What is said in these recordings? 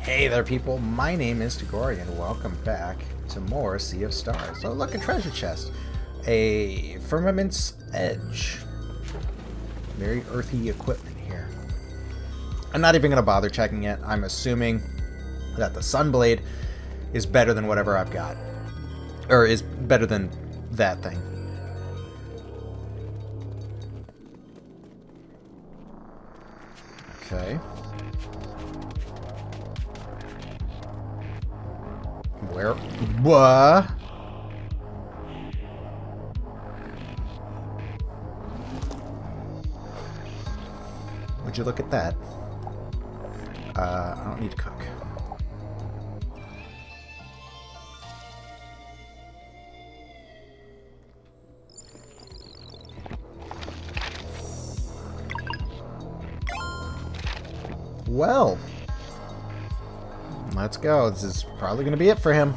Hey there, people. My name is Tagori, and welcome back to more Sea of Stars. So, look, a treasure chest. A Firmament's Edge. Very earthy equipment here. I'm not even going to bother checking it. I'm assuming that the Sunblade is better than whatever I've got. Or is better than that thing. Okay. Where? What? Would you look at that? I don't need to cook. Well, let's go. This is probably going to be it for him.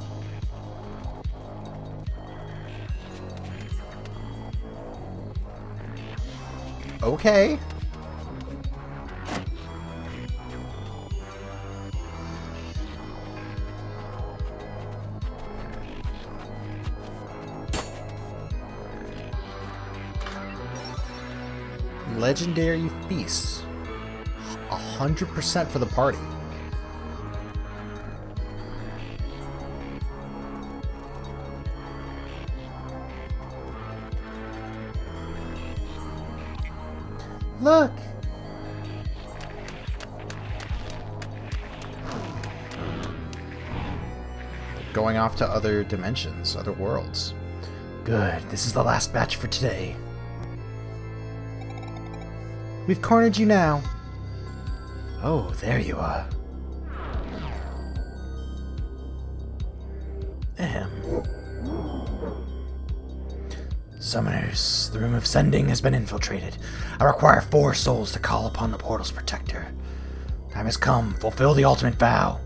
Okay. Legendary Feast. 100% for the party. Look! Going off to other dimensions, other worlds. Good, this is the last batch for today. We've cornered you now. Oh, there you are. Ahem. Summoners, the room of sending has been infiltrated. I require 4 souls to call upon the portal's protector. Time has come. Fulfill the ultimate vow.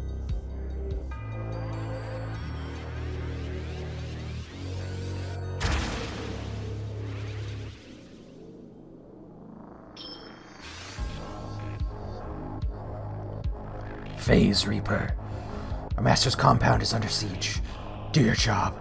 Phase Reaper. Our master's compound is under siege. Do your job.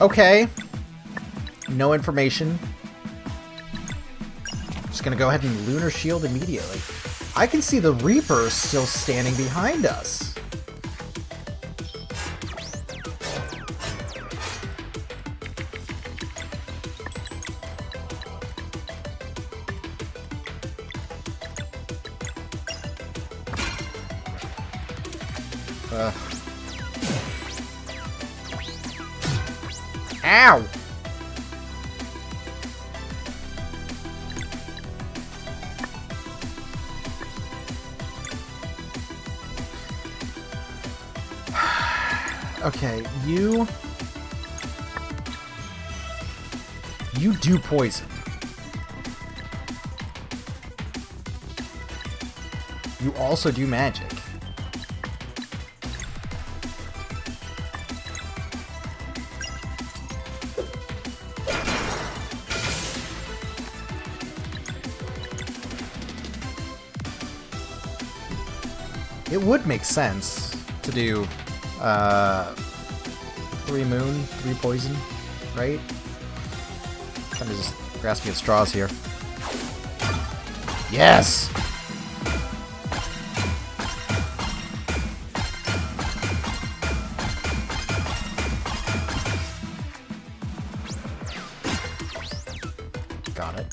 Okay. No information. Just gonna go ahead and Lunar Shield immediately. I can see the Reaper still standing behind us. Ow! Okay, you do poison. You also do magic. It would make sense to do 3 moon, 3 poison, right? Kind of just grasping at straws here. Yes! Got it.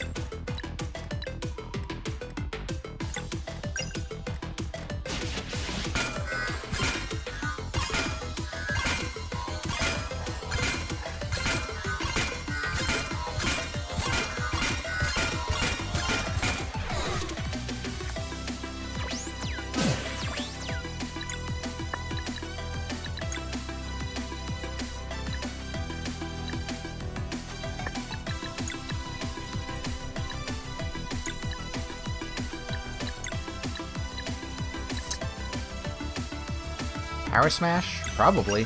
Power Smash? Probably.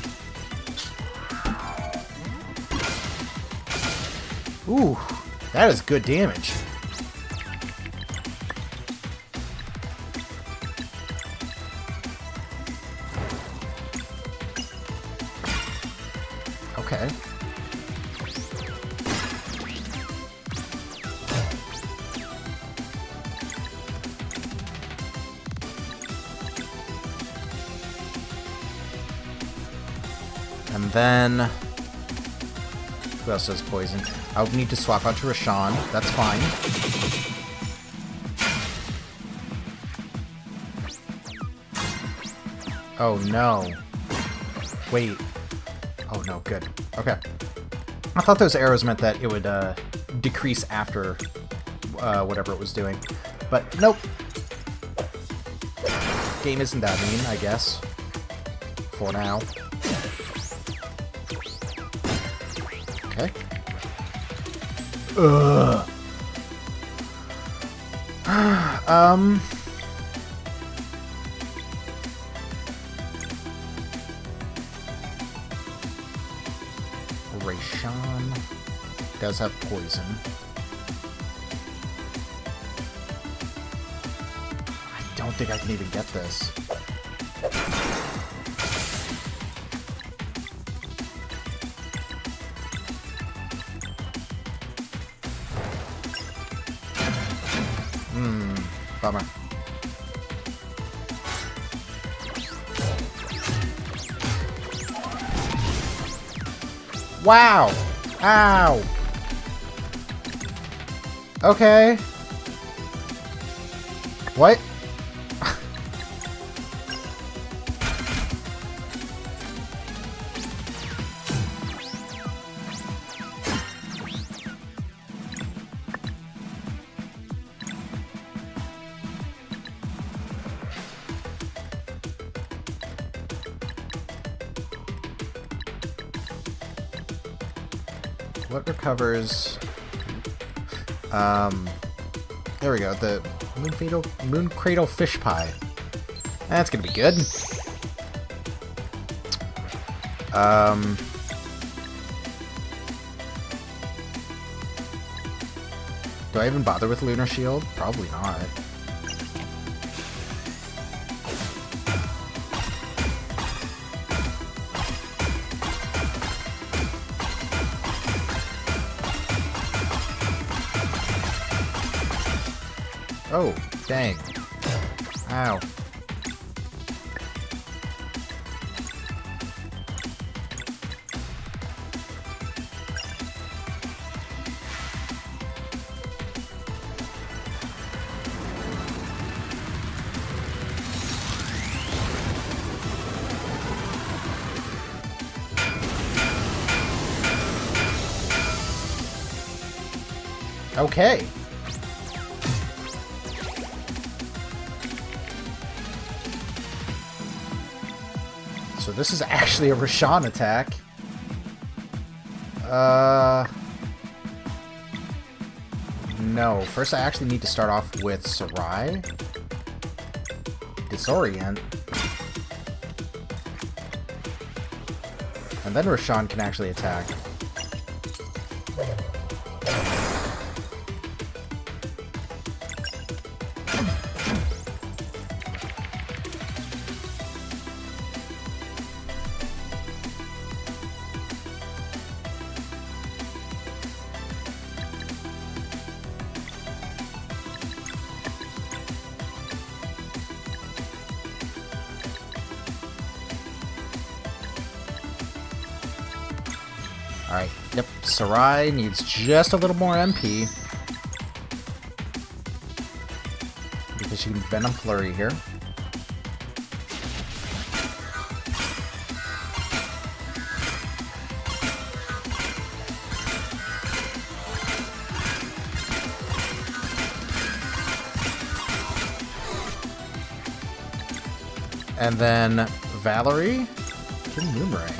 Ooh, that is good damage. Okay. And then... who else has poison? I would need to swap out to Roshan. That's fine. Oh, no. Wait. Oh, no. Good. Okay. I thought those arrows meant that it would decrease after whatever it was doing. But, nope. Game isn't that mean, I guess. For now. Okay. Ugh. Roshan does have poison. I don't think I can even get this. Bummer. Wow! Ow! Okay. What? What recovers? There we go. The Moon Cradle Fish Pie. That's gonna be good. Do I even bother with Lunar Shield? Probably not. Oh, dang. Ow. Okay. So this is actually a Roshan attack. No. First I actually need to start off with Sarai. Disorient. And then Roshan can actually attack. Alright, yep, Sarai needs just a little more MP. Because she can Venom Flurry here. And then Valerie can Boomerang.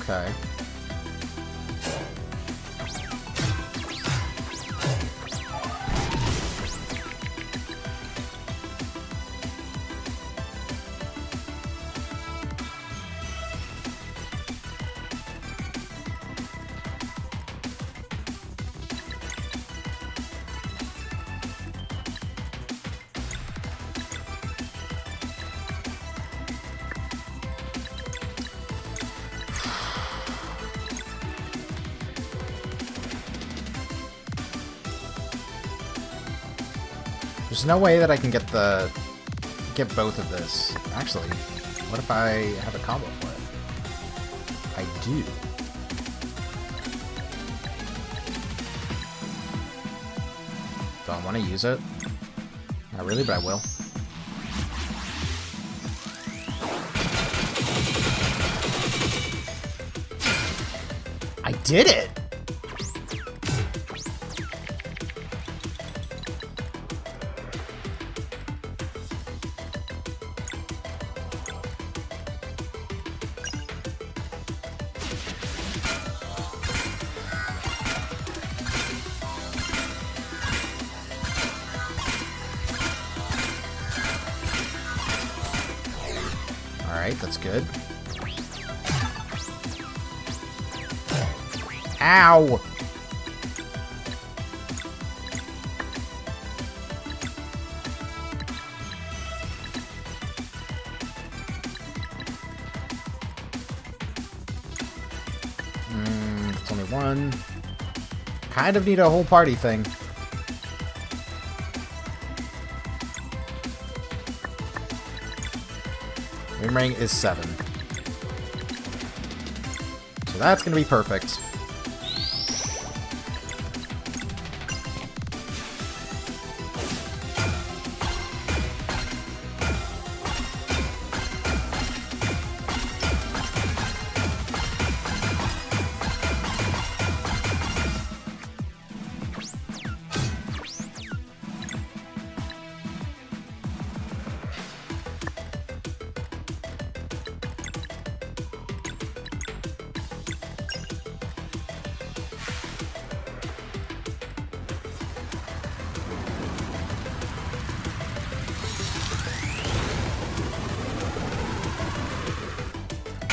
Okay. There's no way that I can get both of this. Actually, what if I have a combo for it? I do. Do I want to use it? Not really, but I will. I did it! Alright, that's good. Ow! It's only one. Kind of need a whole party thing. Win rank is 7. So that's going to be perfect.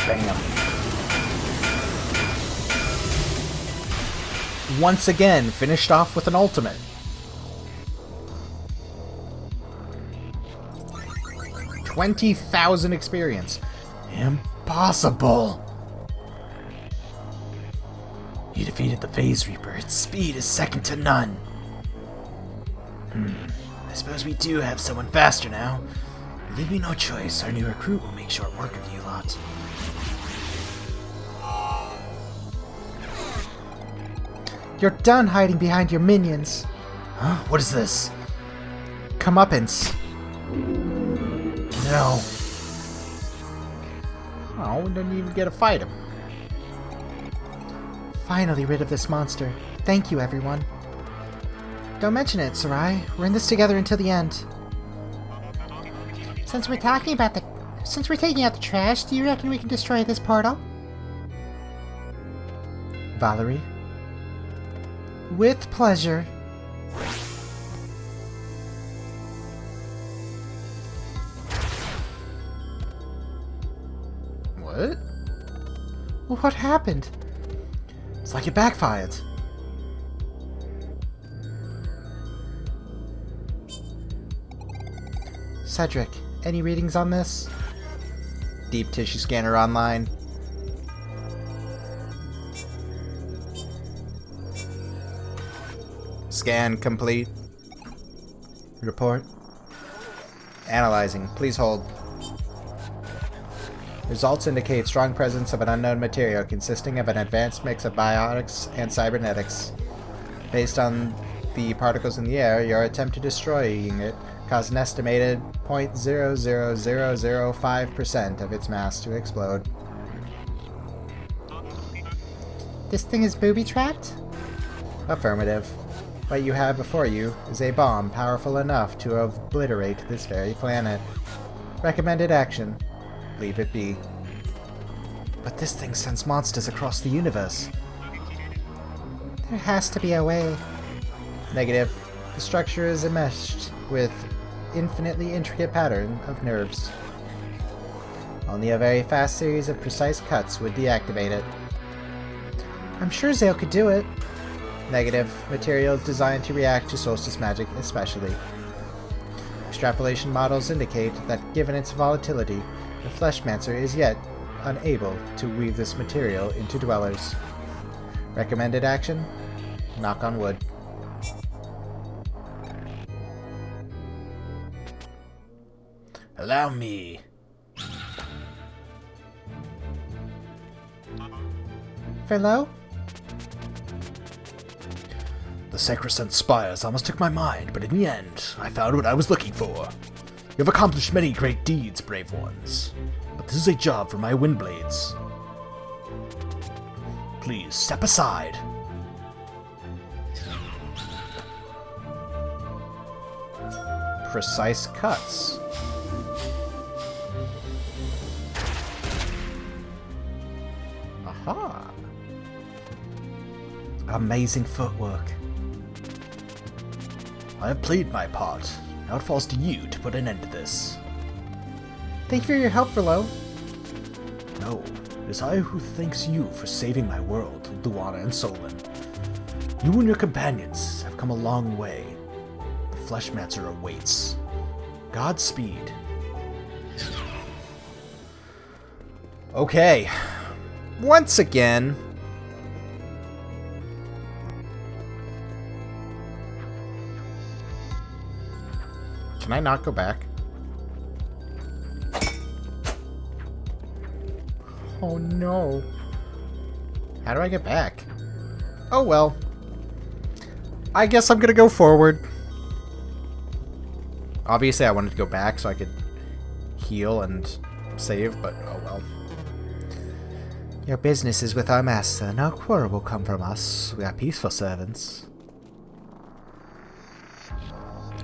Bam. Once again, finished off with an ultimate. $20,000 experience. Impossible. You defeated the Phase Reaper. Its speed is second to none. I suppose we do have someone faster now. Leave me no choice. Our new recruit will make short work of you lot. You're done hiding behind your minions. Huh? What is this? Comeuppance. No. Oh, we didn't even get to fight him. Finally rid of this monster. Thank you, everyone. Don't mention it, Sarai. We're in this together until the end. Since we're taking out the trash, do you reckon we can destroy this portal? Valerie? With pleasure. What? What happened? It's like it backfired. Cedric, any readings on this? Deep tissue scanner online. Scan complete. Report. Analyzing. Please hold. Results indicate strong presence of an unknown material consisting of an advanced mix of biotics and cybernetics. Based on the particles in the air, your attempt to destroying it caused an estimated 0.00005% of its mass to explode. This thing is booby-trapped? Affirmative. What you have before you is a bomb powerful enough to obliterate this very planet. Recommended action. Leave it be. But this thing sends monsters across the universe. There has to be a way. Negative. The structure is enmeshed with infinitely intricate pattern of nerves. Only a very fast series of precise cuts would deactivate it. I'm sure Zale could do it. Negative. Material is designed to react to solstice magic especially. Extrapolation models indicate that given its volatility, the Fleshmancer is yet unable to weave this material into dwellers. Recommended action? Knock on wood. Allow me. Fellow? The sacrosanct spires almost took my mind, but in the end, I found what I was looking for. You have accomplished many great deeds, brave ones, but this is a job for my Windblades. Please, step aside. Precise cuts. Aha! Amazing footwork. I have played my part. Now it falls to you to put an end to this. Thank you for your help, Verlo. No, it is I who thanks you for saving my world, Luana and Solon. You and your companions have come a long way. The Fleshmancer awaits. Godspeed. Okay. Once again. Can I not go back? Oh no. How do I get back? Oh well. I guess I'm gonna go forward. Obviously I wanted to go back so I could heal and save, but oh well. Your business is with our master. No quarrel will come from us. We are peaceful servants.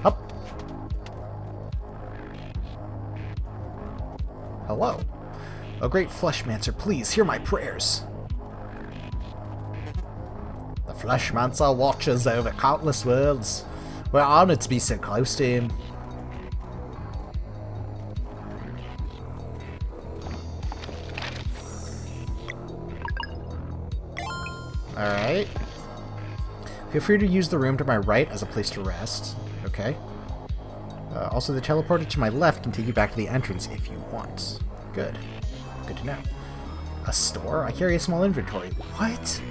Up. Hello. O great Fleshmancer, please hear my prayers. The Fleshmancer watches over countless worlds. We're honored to be so close to him. Alright. Feel free to use the room to my right as a place to rest. Okay. Also, the teleporter to my left can take you back to the entrance if you want. Good. Good to know. A store? I carry a small inventory. What?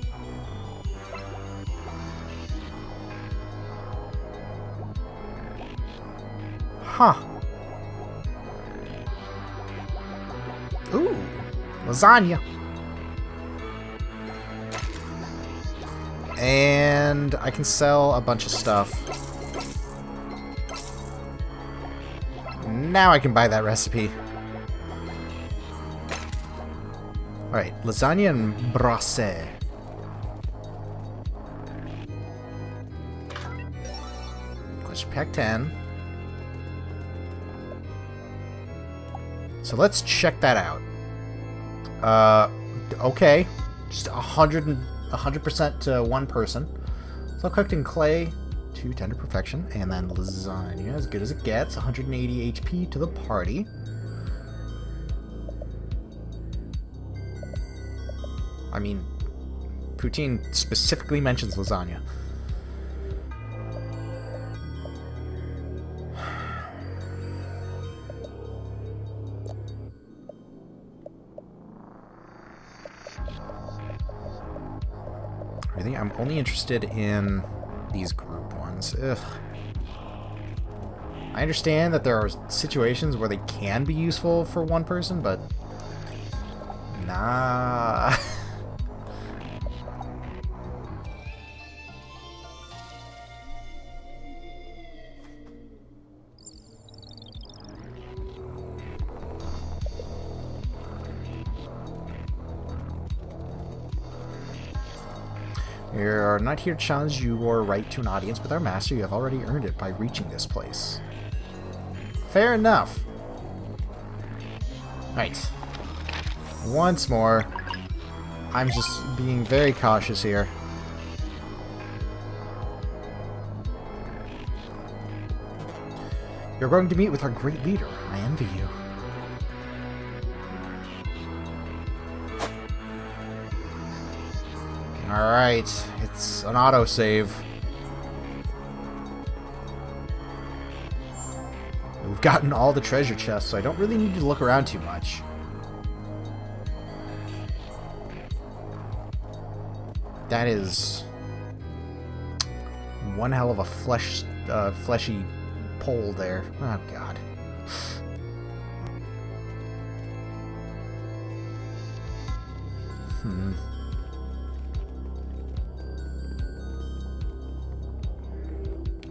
Huh. Ooh. Lasagna. And I can sell a bunch of stuff. Now I can buy that recipe. Alright, lasagna and brasse. Question pack 10. So let's check that out. Okay. Just 100% to one person. So cooked in clay to tender perfection. And then lasagna, as good as it gets. 180 HP to the party. I mean, poutine specifically mentions lasagna. I think I'm only interested in these group ones. Ugh. I understand that there are situations where they can be useful for one person, but nah. We are not here to challenge your right to an audience with our master. You have already earned it by reaching this place. Fair enough. Right. Once more. I'm just being very cautious here. You're going to meet with our great leader. I envy you. Alright, it's an autosave. We've gotten all the treasure chests, so I don't really need to look around too much. That is one hell of a fleshy pole there. Oh, God.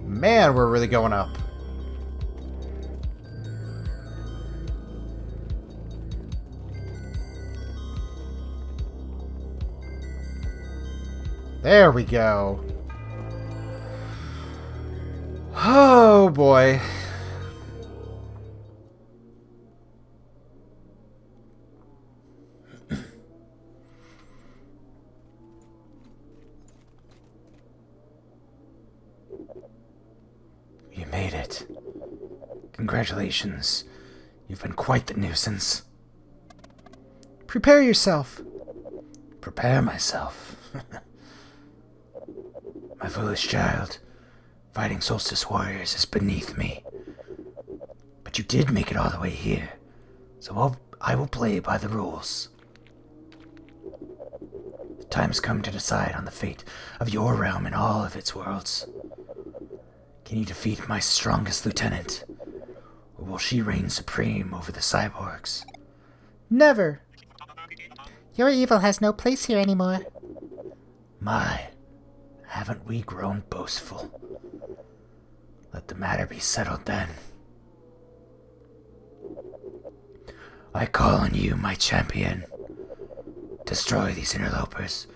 Man, we're really going up. There we go. Oh, boy. You made it. Congratulations. You've been quite the nuisance. Prepare yourself. Prepare myself. My foolish child. Fighting Solstice Warriors is beneath me. But you did make it all the way here. So I will play by the rules. The time has come to decide on the fate of your realm and all of its worlds. Can you defeat my strongest lieutenant? Or will she reign supreme over the cyborgs? Never! Your evil has no place here anymore. My, haven't we grown boastful? Let the matter be settled then. I call on you, my champion. Destroy these interlopers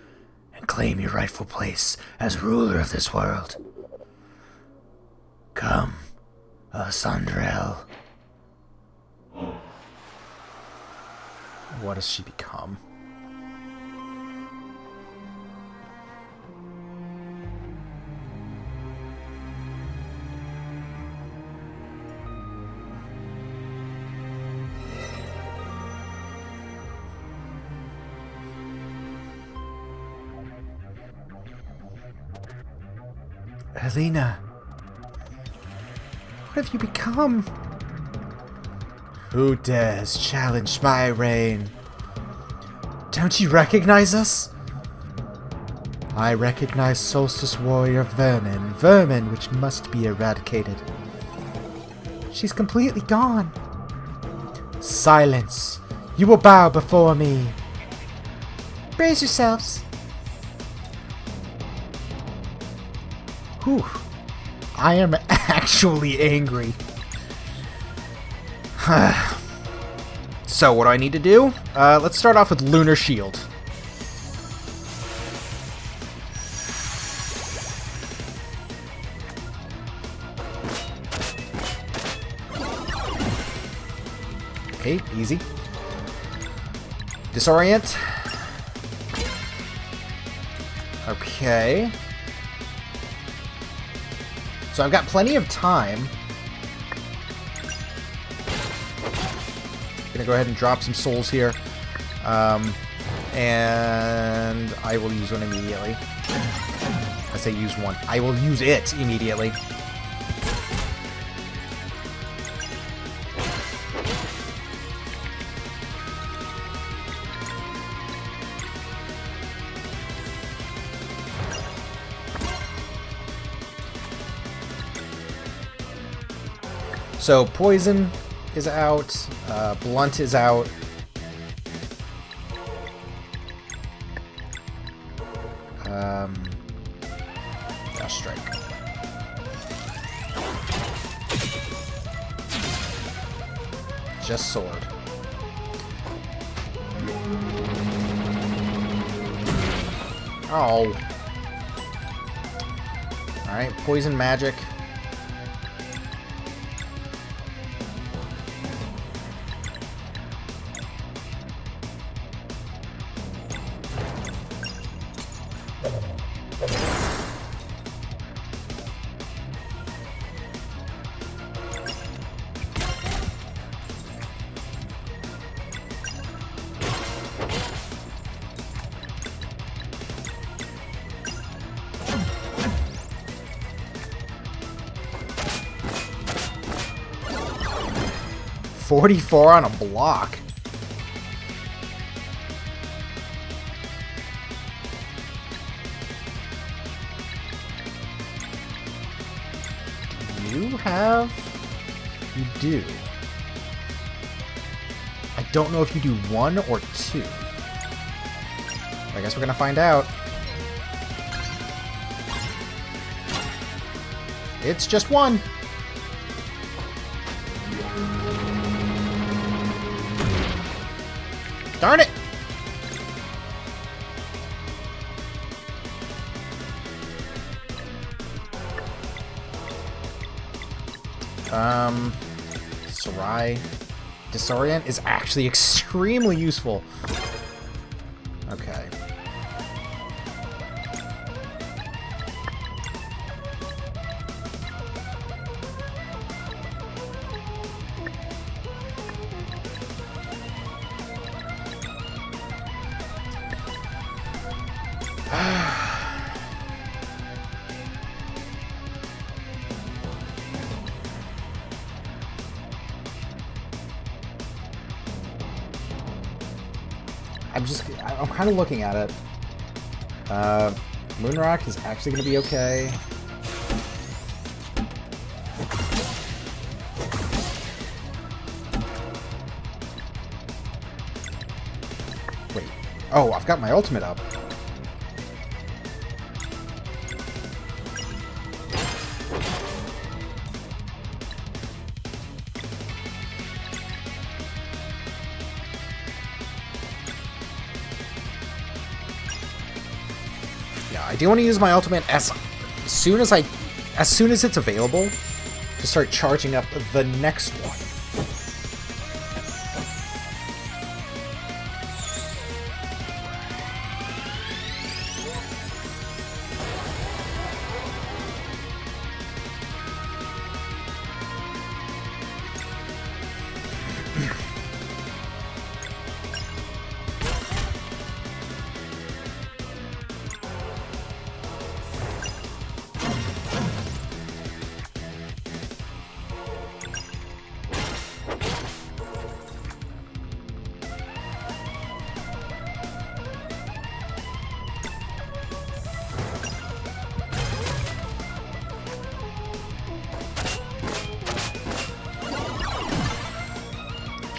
and claim your rightful place as ruler of this world. Come, Asandrel. What does she become? Helena. What have you become? Who dares challenge my reign? Don't you recognize us? I recognize Solstice Warrior Vermin. Vermin which must be eradicated. She's completely gone. Silence. You will bow before me. Brace yourselves. Whew. I am actually angry. So, what do I need to do? Let's start off with Lunar Shield. Okay, easy. Disorient. Okay. So I've got plenty of time. Gonna go ahead and drop some souls here. And I will use one immediately. I say use one. I will use it immediately. So Poison is out, Blunt is out. Dash Strike. Just Sword. Oh. Alright, Poison Magic. 44 on a block. You have... You do. I don't know if you do 1 or 2. I guess we're gonna find out. It's just 1. Darn it! Sarai Disorient is actually extremely useful. Okay. I'm kind of looking at it. Moonrock is actually going to be okay. Wait. Oh, I've got my ultimate up. I do want to use my ultimate as soon as it's available to start charging up the next one.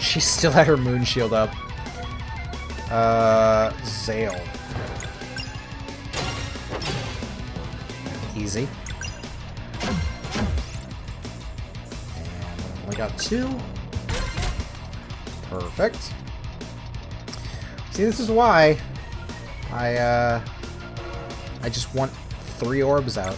She still had her moon shield up. Zale. Easy. And only got 2. Perfect. See, this is why I just want 3 orbs out.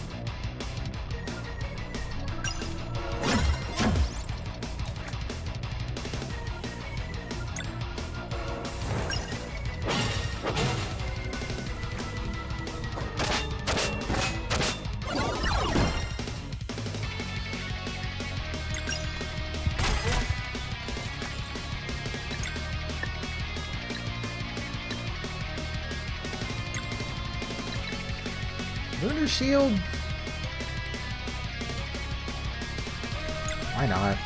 Lunar Shield? Why not?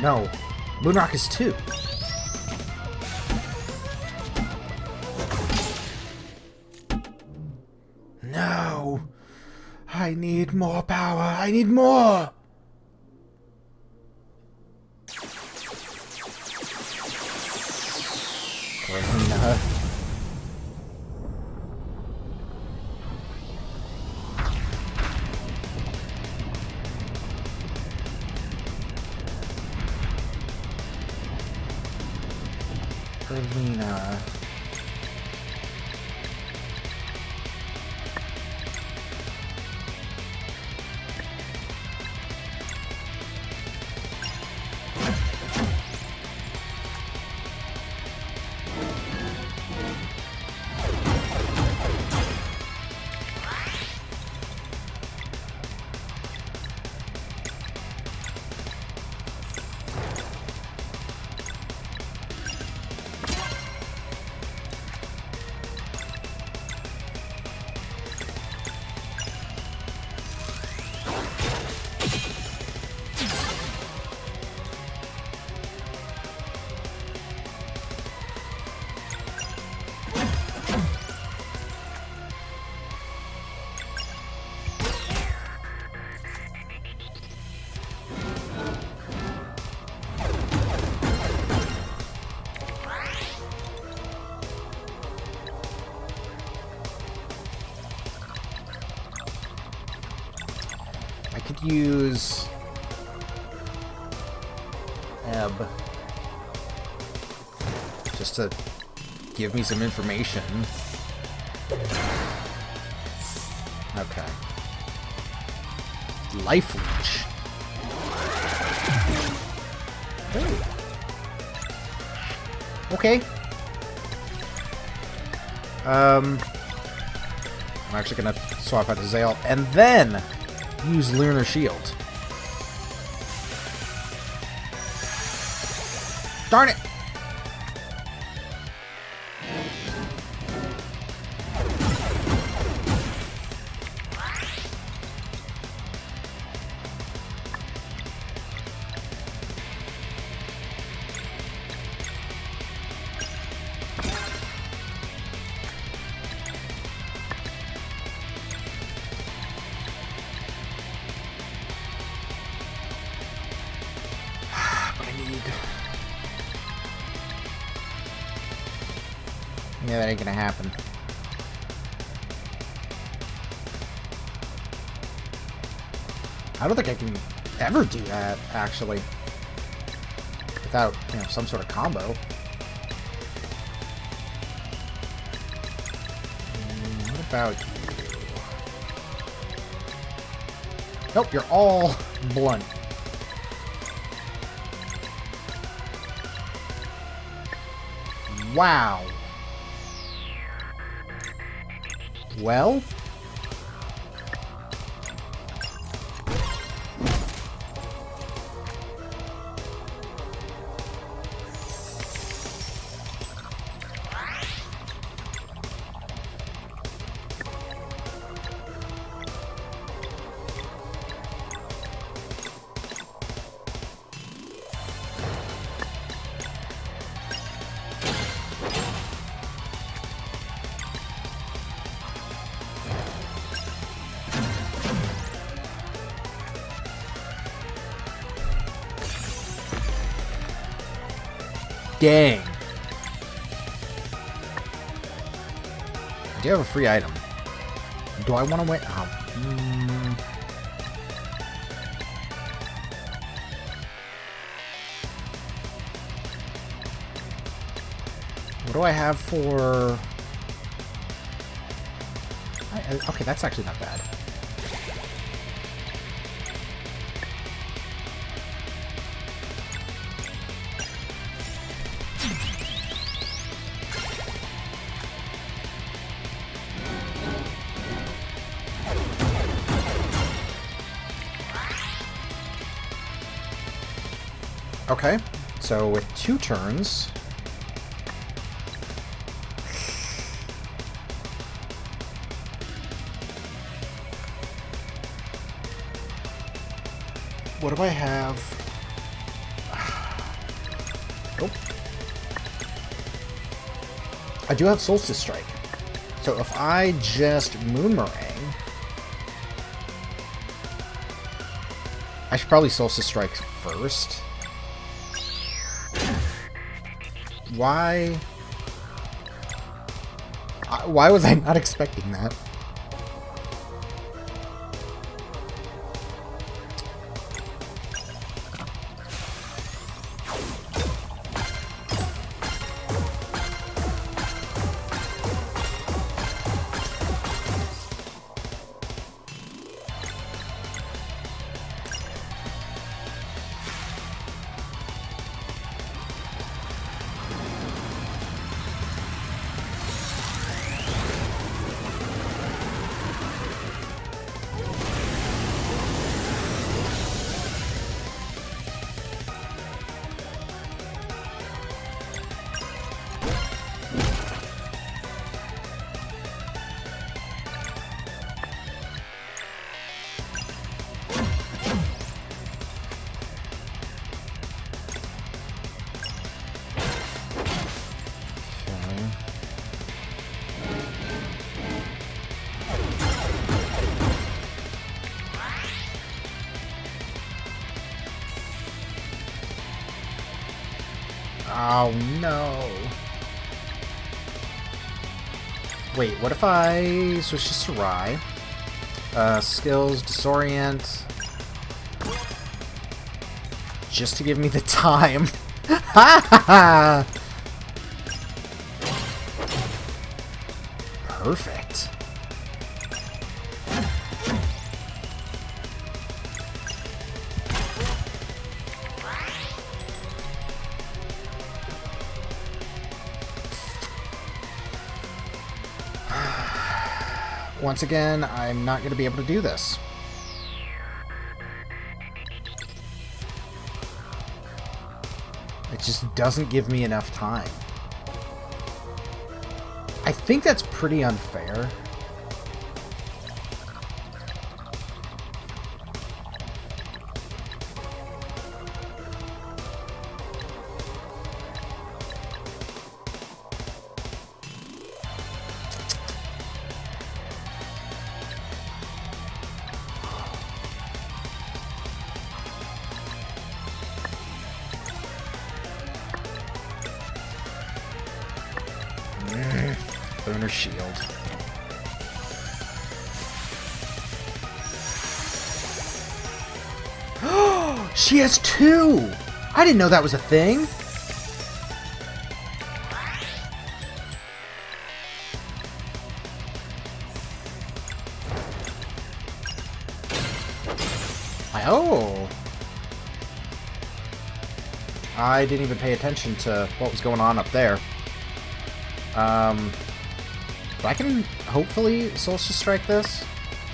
No, Moonrock is 2. No, I need more power. I need more. Karina. Karina. use Ebb just to give me some information. Okay. Life Leech. Ooh. Okay. I'm actually gonna swap out to Zale and then use Lunar Shield. Darn it! Yeah, that ain't gonna happen. I don't think I can ever do that, actually. Without, you know, some sort of combo. What about you? Nope, you're all blunt. Wow. Well? Dang. I do have a free item. Do I want to win? Oh. What do I have for... Okay, that's actually not bad. Okay, so with 2 turns... What do I have? Nope. I do have Solstice Strike. So if I just Moonmerang... I should probably Solstice Strike first. Why was I not expecting that? Oh no. Wait, what if I switch to Sarai? Skills, Disorient. just to give me the time. Ha ha ha! Perfect. Once again, I'm not going to be able to do this. It just doesn't give me enough time. I think that's pretty unfair. Boner shield. She has 2! I didn't know that was a thing! Oh! I didn't even pay attention to what was going on up there. But I can hopefully Solstice Strike this.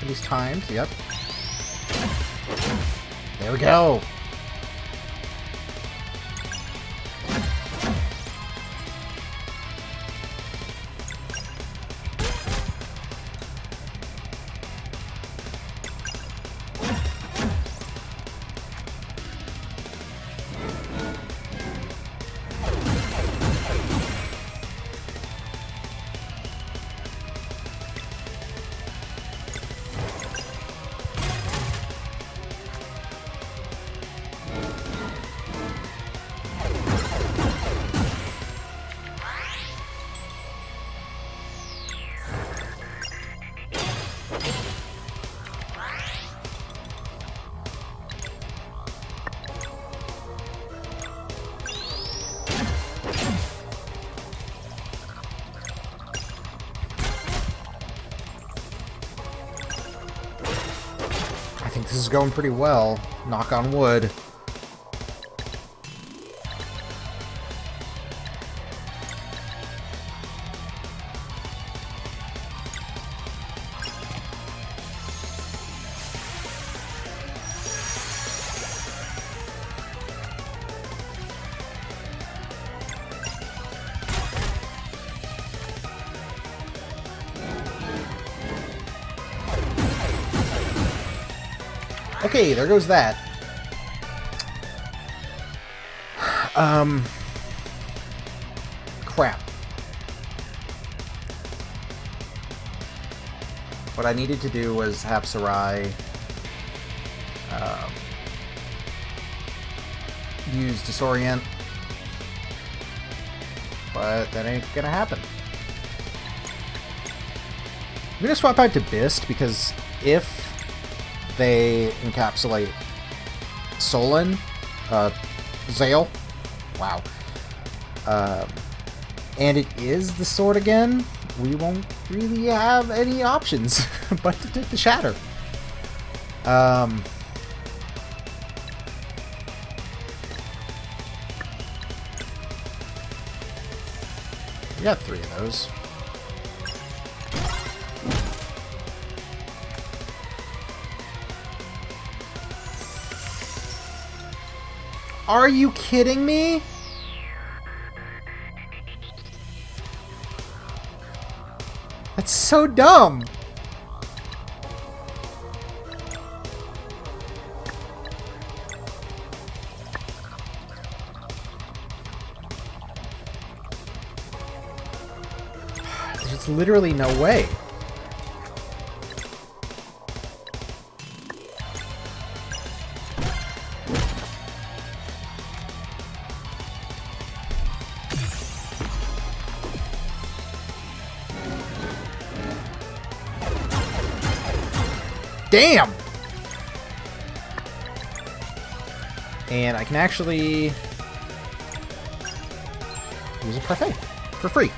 At least timed, yep. There we go! I think this is going pretty well. Knock on wood. Okay, there goes that. Crap. What I needed to do was have Sarai use Disorient, but that ain't gonna happen. I'm gonna swap out to Bist because if they encapsulate Solon, Zale, wow, and it is the sword again, we won't really have any options but to take the Shatter. We got 3 of those. Are you kidding me? That's so dumb. There's literally no way. Damn! And I can actually use a parfait for free.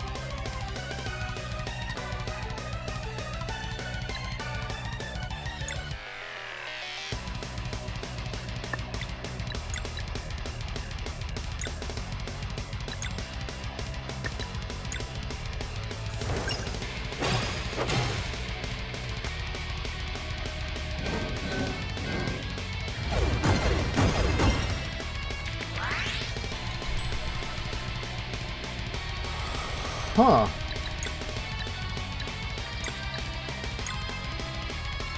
Huh.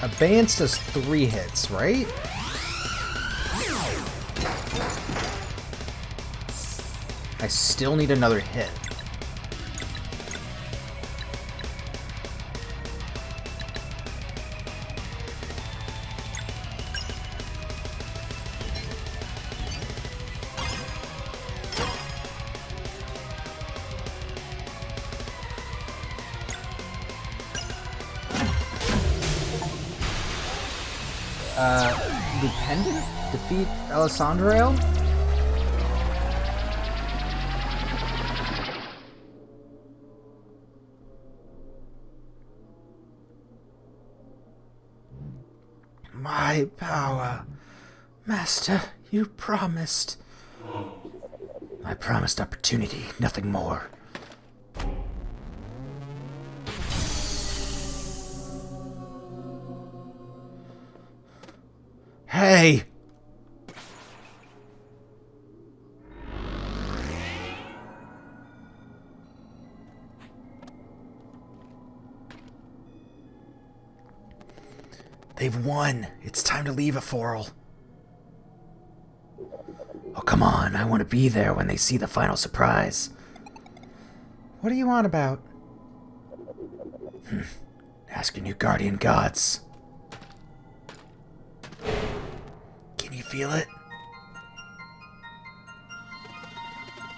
Abeyance does 3 hits, right? I still need another hit. Dependent? Defeat Alessandro? My power. Master, you promised. I promised opportunity, nothing more. Hey! They've won. It's time to leave Ephorel. Oh, come on. I want to be there when they see the final surprise. What are you on about? Asking you guardian gods. Can you feel it?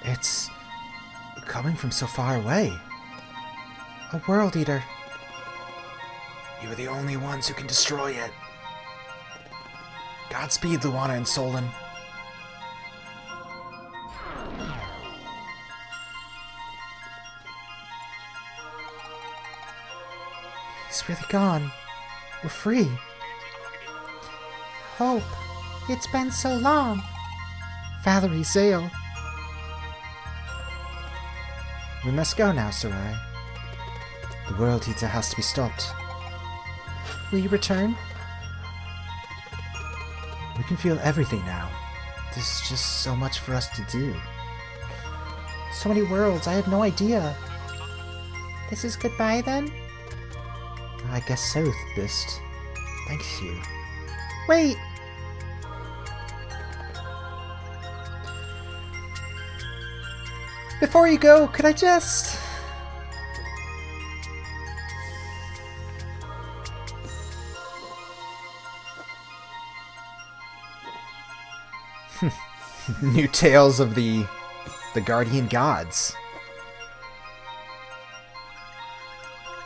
It's coming from so far away. A world eater. You are the only ones who can destroy it. Godspeed, Luana and Solon. He's really gone. We're free. Hope. It's been so long. Valerie, Zale. We must go now, Sarai. The world eater has to be stopped. Will you return? We can feel everything now. There's just so much for us to do. So many worlds, I had no idea. This is goodbye then? I guess so, Bist. Thanks you. Wait! Before you go, could I just... New tales of the guardian gods.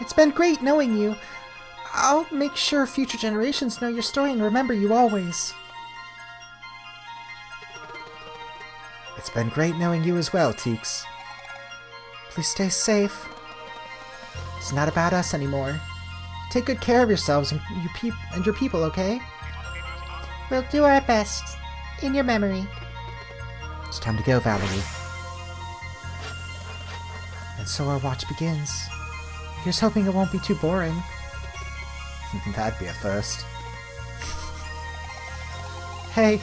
It's been great knowing you. I'll make sure future generations know your story and remember you always. It's been great knowing you as well, Teeks. Please stay safe. It's not about us anymore. Take good care of yourselves and your people, okay? We'll do our best. In your memory. It's time to go, Valerie. And so our watch begins. Here's hoping it won't be too boring. That'd be a first. Hey,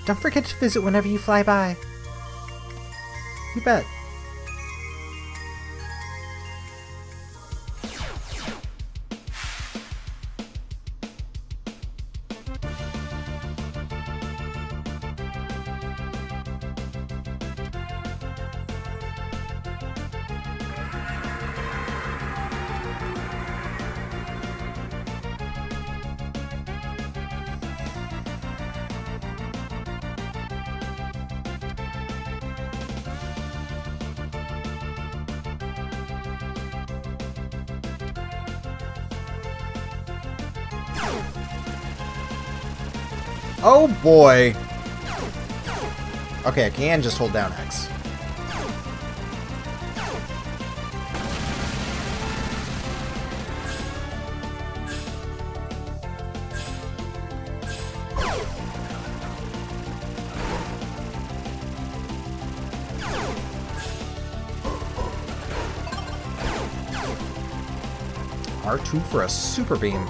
don't forget to visit whenever you fly by. You bet. Oh boy! Okay, I can just hold down X. R2 for a super beam.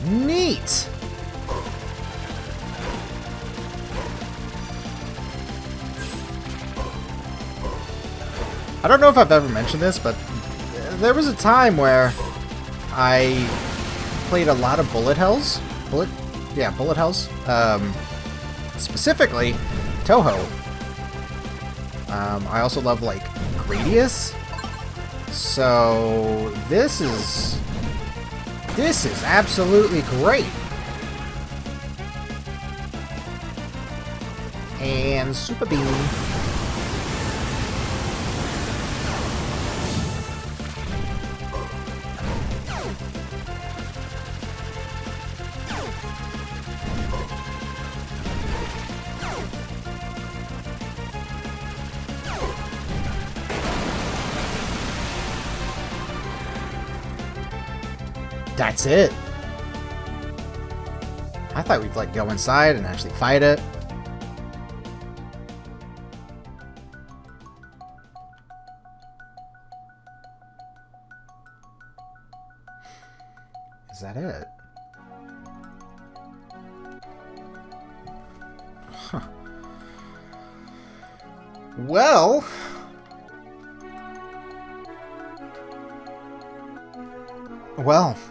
Neat! I don't know if I've ever mentioned this, but there was a time where I played a lot of bullet hells. Bullet hells. Specifically, Touhou. I also love, like, Gradius. So, this is absolutely great. And Super Beam. That's it. I thought we'd like go inside and actually fight it. Is that it? Huh. Well,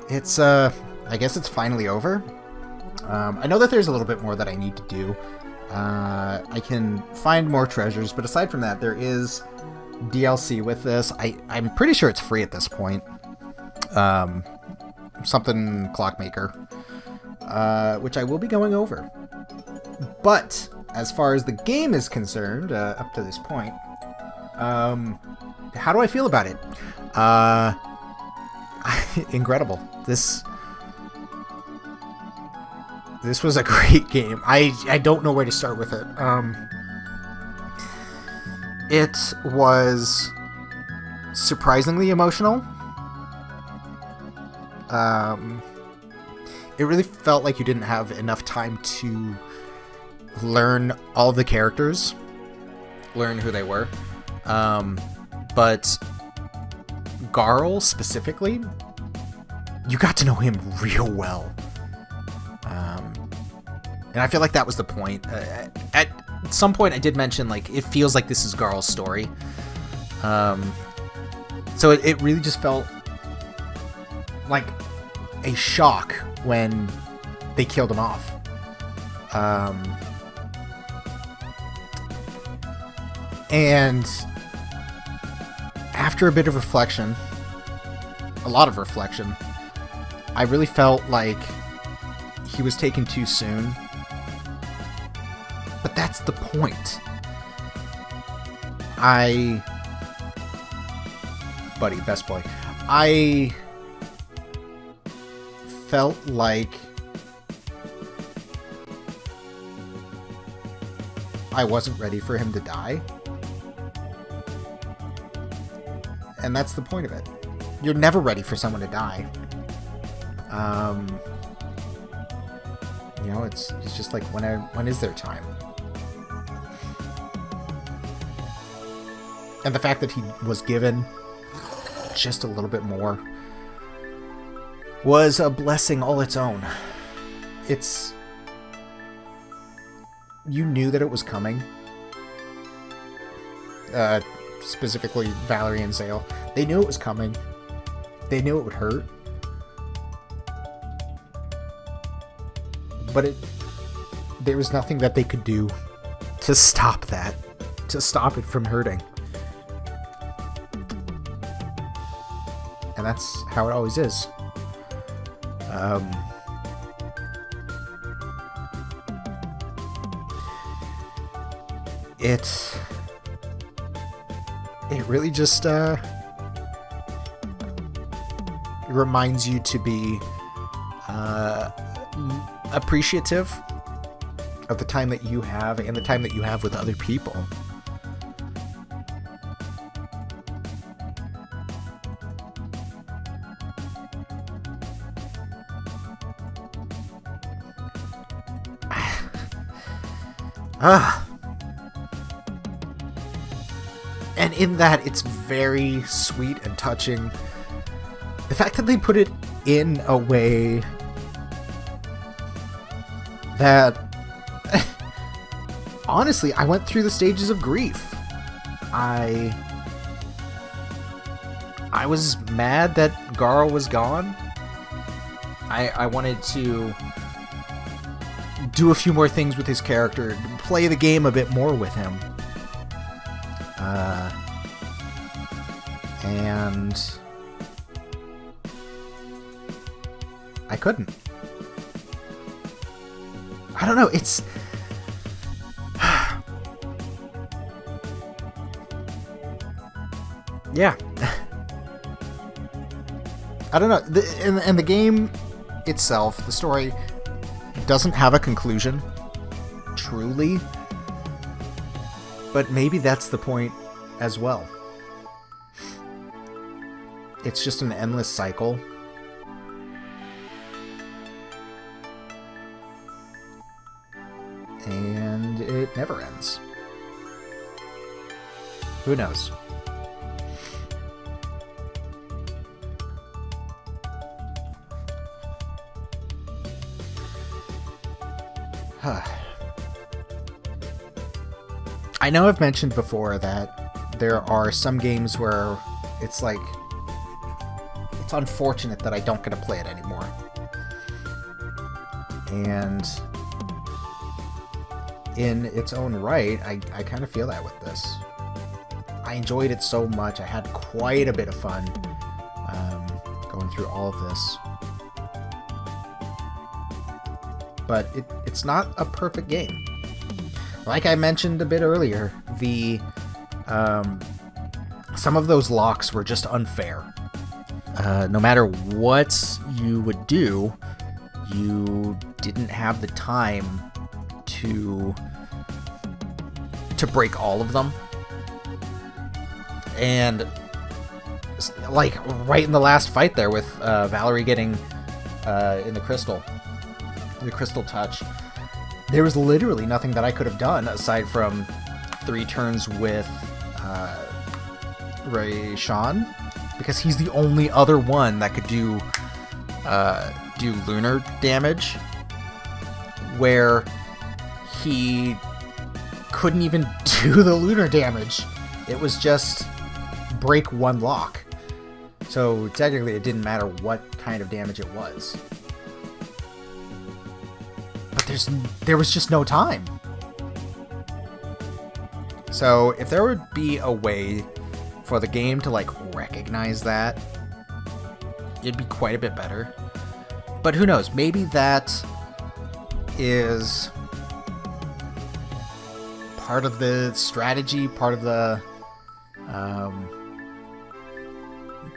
it's, I guess it's finally over. I know that there's a little bit more that I need to do. I can find more treasures, but aside from that, there is DLC with this. I'm pretty sure it's free at this point. Something Clockmaker, which I will be going over. But as far as the game is concerned, up to this point, how do I feel about it? Incredible. This was a great game. I don't know where to start with it. It was surprisingly emotional. It really felt like you didn't have enough time to learn all of the characters, learn who they were. But Garl specifically, you got to know him real well. And I feel like that was the point. At some point I did mention, like, it feels like this is Garl's story. So it really just felt like a shock when they killed him off. And after a bit of reflection, a lot of reflection, I really felt like he was taken too soon. But that's the point. Buddy, best boy. I felt like I wasn't ready for him to die. And that's the point of it. You're never ready for someone to die. You know, it's just like, when is their time? And the fact that he was given just a little bit more was a blessing all its own. You knew that it was coming. Specifically Valerie and Zale. They knew it was coming. They knew it would hurt. But there was nothing that they could do to stop that. To stop it from hurting. And that's how it always is. It really just reminds you to be appreciative of the time that you have and the time that you have with other people. And in that, it's very sweet and touching. The fact that they put it in a way that honestly, I went through the stages of grief. I was mad that Garl was gone. I wanted to do a few more things with his character, play the game a bit more with him. And I couldn't. I don't know, it's... yeah. I don't know. And the game itself, the story, doesn't have a conclusion, truly. But maybe that's the point as well. It's just an endless cycle. And it never ends. Who knows? I know I've mentioned before that there are some games where it's like, it's unfortunate that I don't get to play it anymore. And in its own right, I kind of feel that with this. I enjoyed it so much. I had quite a bit of fun going through all of this. But it's not a perfect game. Like I mentioned a bit earlier, the some of those locks were just unfair. No matter what you would do, you didn't have the time to break all of them. And like right in the last fight there with Valerie getting in the crystal touch, there was literally nothing that I could have done aside from 3 turns with Raysean, because he's the only other one that could do lunar damage, where he couldn't even do the lunar damage. It was just break 1 lock. So technically it didn't matter what kind of damage it was. There was just no time. So if there would be a way for the game to like recognize that, it'd be quite a bit better. But who knows? Maybe that is part of the strategy, part of the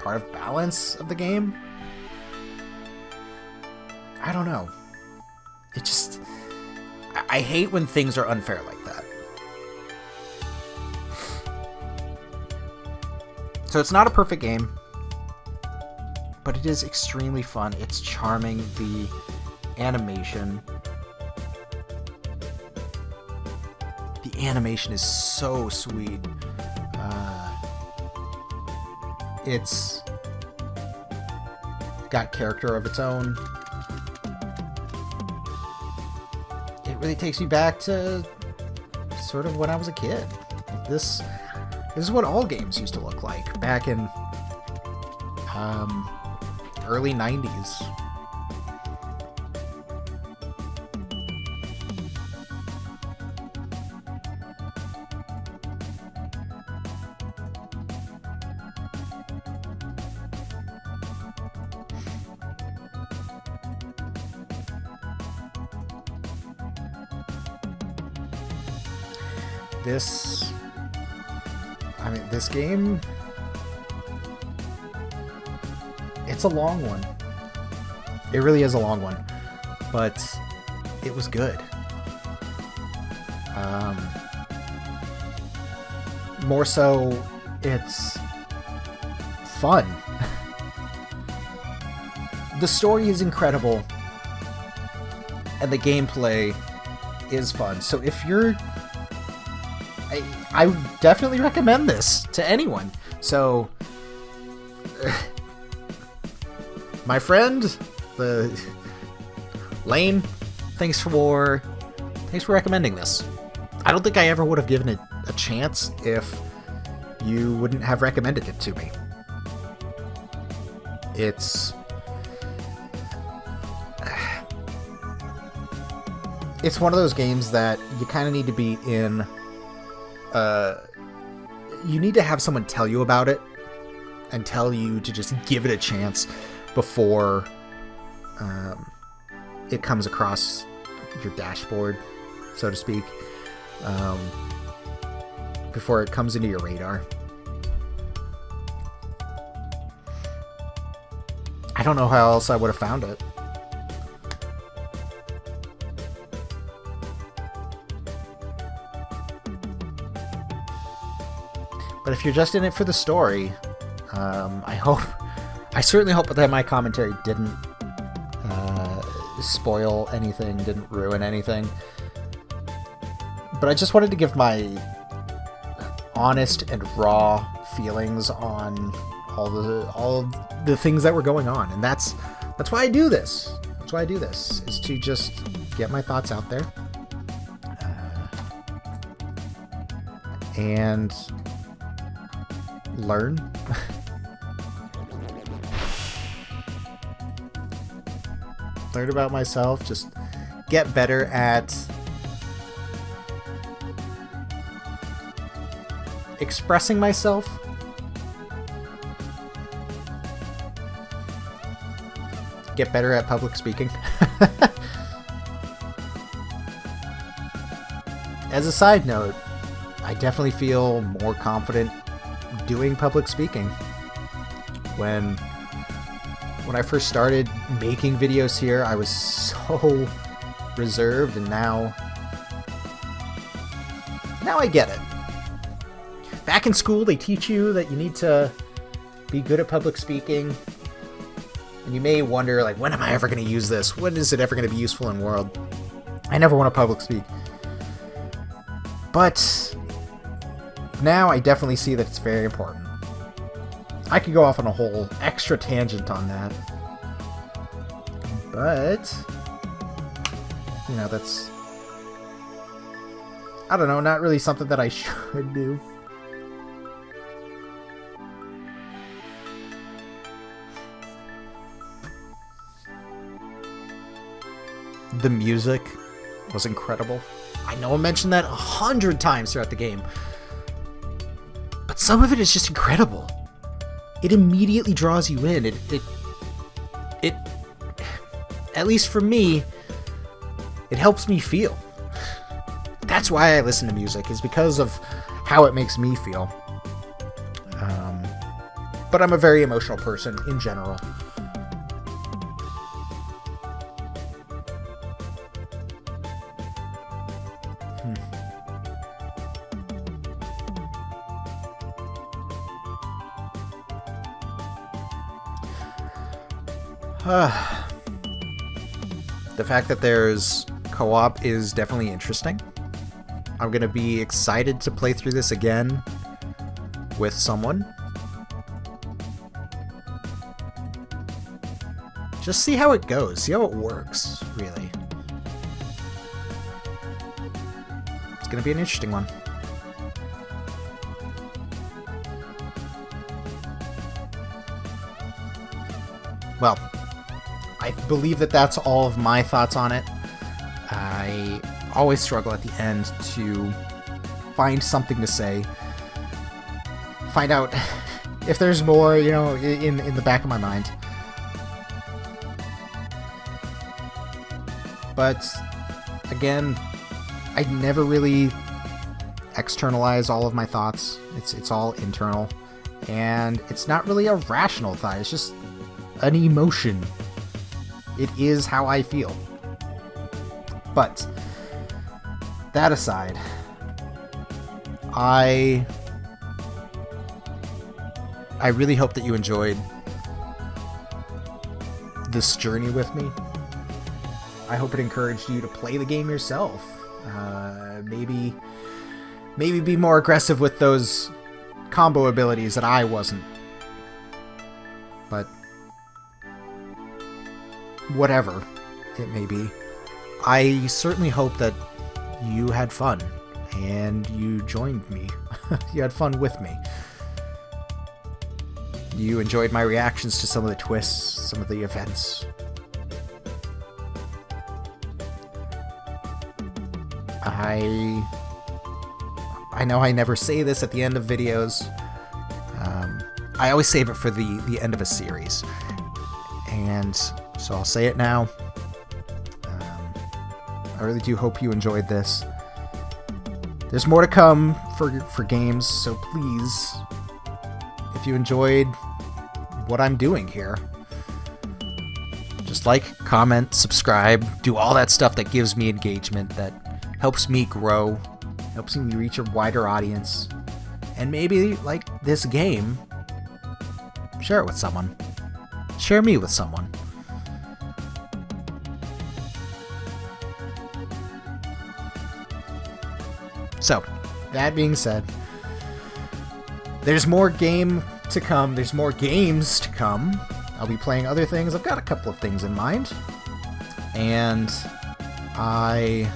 part of balance of the game. I don't know. It just... I hate when things are unfair like that. So it's not a perfect game, but it is extremely fun. It's charming. The animation... the animation is so sweet. It's got character of its own. It really takes me back to sort of when I was a kid. Like this is what all games used to look like back in early 90s. This game, it's a long one. It really is a long one, but it was good. More so, it's fun. The story is incredible, and the gameplay is fun. So if you're... I definitely recommend this to anyone. So, my friend, Lane, thanks for recommending this. I don't think I ever would have given it a chance if you wouldn't have recommended it to me. It's one of those games that you kind of need to be in. You need to have someone tell you about it and tell you to just give it a chance before it comes across your dashboard, so to speak. Before it comes into your radar. I don't know how else I would have found it. But if you're just in it for the story, I certainly hope that my commentary didn't spoil anything, didn't ruin anything. But I just wanted to give my honest and raw feelings on all the things that were going on, and that's why I do this. That's why I do this, is to just get my thoughts out there, and learn. Learn about myself, just get better at expressing myself. Get better at public speaking. As a side note, I definitely feel more confident doing public speaking. When I first started making videos here, I was so reserved, and now I get it. Back in school, they teach you that you need to be good at public speaking. And you may wonder, like, when am I ever going to use this? When is it ever going to be useful in the world? I never want to public speak. But now I definitely see that it's very important. I could go off on a whole extra tangent on that. But, you know, that's, I don't know, not really something that I should do. The music was incredible. I know I mentioned that 100 times throughout the game, but some of it is just incredible. It immediately draws you in. It at least for me, it helps me feel. That's why I listen to music, is because of how it makes me feel. But I'm a very emotional person in general. The fact that there's co-op is definitely interesting. I'm gonna be excited to play through this again with someone. Just see how it goes, see how it works, really. It's gonna be an interesting one. Well, I believe that that's all of my thoughts on it. I always struggle at the end to find something to say. Find out if there's more, you know, in the back of my mind. But, again, I never really externalize all of my thoughts. It's all internal. And it's not really a rational thought. It's just an emotion. It is how I feel. But that aside, I really hope that you enjoyed this journey with me. I hope it encouraged you to play the game yourself. Maybe be more aggressive with those combo abilities that I wasn't. But whatever it may be, I certainly hope that you had fun and you joined me. You had fun with me. You enjoyed my reactions to some of the twists, some of the events. I know I never say this at the end of videos. I always save it for the end of a series. And so I'll say it now. I really do hope you enjoyed this. There's more to come for games, so please, if you enjoyed what I'm doing here, just like, comment, subscribe, do all that stuff that gives me engagement, that helps me grow, helps me reach a wider audience, and maybe, like this game, share it with someone. Share me with someone. So, that being said, there's more game to come. There's more games to come. I'll be playing other things. I've got a couple of things in mind. And I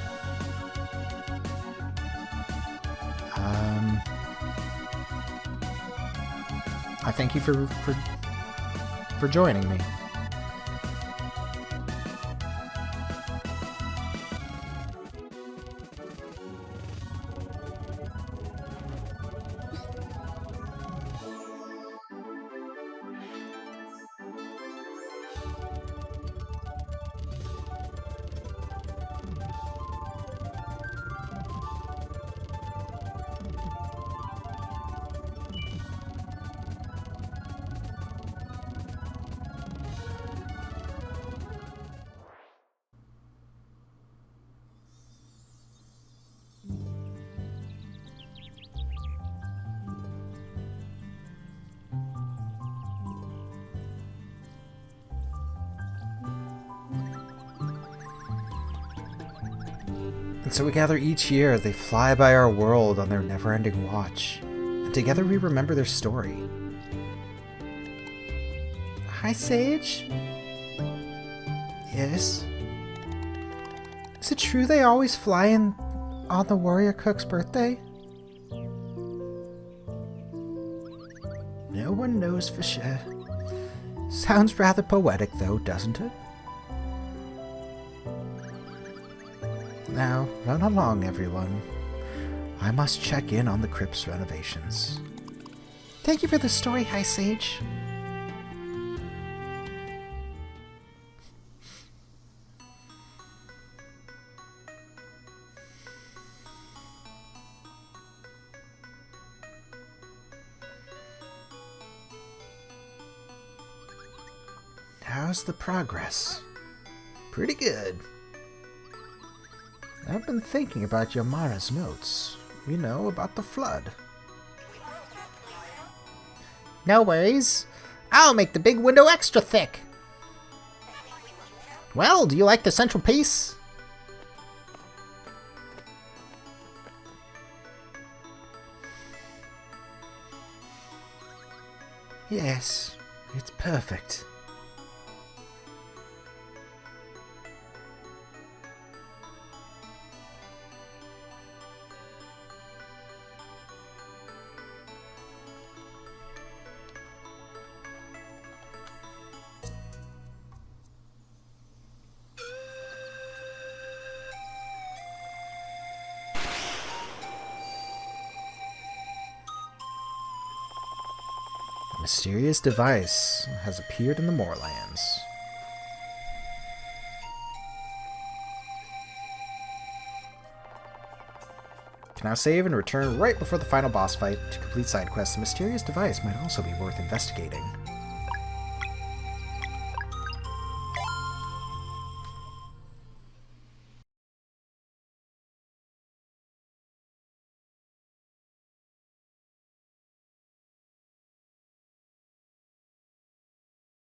thank you for joining me. And so we gather each year as they fly by our world on their never-ending watch, and together we remember their story. Hi, Sage? Yes? Is it true they always fly in on the warrior cook's birthday? No one knows for sure. Sounds rather poetic though, doesn't it? Now, run along, everyone. I must check in on the crypt's renovations. Thank you for the story, High Sage. How's the progress? Pretty good. I've been thinking about Yamara's notes. You know, about the flood. No worries. I'll make the big window extra thick. Well, do you like the central piece? Yes, it's perfect. A mysterious device has appeared in the Moorlands. Can now save and return right before the final boss fight to complete side quests. The mysterious device might also be worth investigating.